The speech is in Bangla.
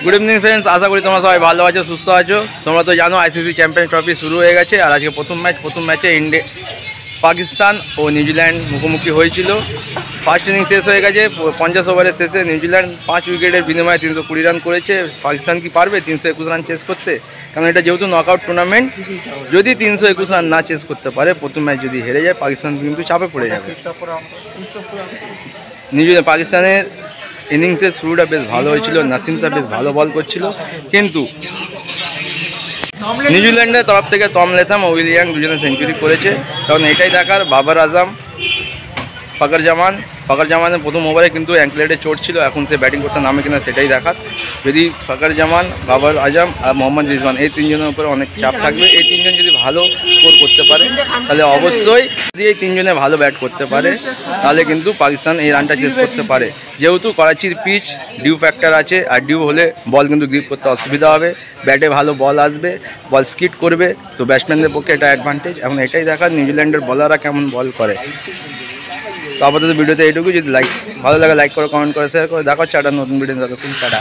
গুড ইভিনিং ফ্রেন্ডস, আশা করি তোমরা সবাই ভালো আছো, সুস্থ আছো। তোমরা তো জানো আইসিসি চ্যাম্পিয়ন ট্রফি শুরু হয়ে গেছে আর আজকে প্রথম ম্যাচে পাকিস্তান ও নিউজিল্যান্ড মুখোমুখি হয়েছিল। ফার্স্ট ইনিংস শেষ হয়ে গেছে। 50 ওভারের শেষে নিউজিল্যান্ড 5 উইকেটের বিনিময়ে 320 রান করেছে। পাকিস্তান কি পারবে 321 রান চেস করতে? কারণ এটা যেহেতু নকআউট টুর্নামেন্ট, যদি 321 রান না চেস করতে পারে, প্রথম ম্যাচ যদি হেরে যায়, পাকিস্তান কিন্তু চাপে পড়ে যাবে। পাকিস্তানের ইনিংসের শুরুটা বেশ ভালো হয়েছিল, নাসিম শাহ বেশ ভালো বল করছিল, কিন্তু নিউজিল্যান্ডের তরফ থেকে টম লেথাম ও উইল ইয়াং দুজনে সেঞ্চুরি করেছে। কারণ এটাই দেখার, বাবর আজম ফাকর জামানের প্রথম ওভারে কিন্তু অ্যাঙ্কলেটে চোট ছিল, এখন সে ব্যাটিং করতে নামে কিনা সেটাই দেখার। যদি ফাকর জামান, বাবর আজম আর মোহাম্মদ রিজওয়ান এই তিনজনের উপরে অনেক চাপ থাকবে। এই তিনজন যদি ভালো স্কোর করতে পারে তাহলে অবশ্যই, যদি এই তিনজনে ভালো ব্যাট করতে পারে তাহলে কিন্তু পাকিস্তান এই রানটা চেস করতে পারে। যেহেতু করাচির পিচ ডিউ ফ্যাক্টর আছে, আর ডিউ হলে বল কিন্তু গ্রিপ করতে অসুবিধা হবে, ব্যাটে ভালো বল আসবে, বল স্কিড করবে, তো ব্যাটসম্যানদের পক্ষে এটা অ্যাডভান্টেজ। এখন এটাই দেখার নিউজিল্যান্ডের বলাররা কেমন বল করে। তো আপাতত ভিডিওতে এইটুকু। যদি ভালো লাগে লাইক করো, কমেন্ট করে, শেয়ার করে। দেখা হচ্ছে একটা নতুন ভিডিও, ততক্ষণ টাটা।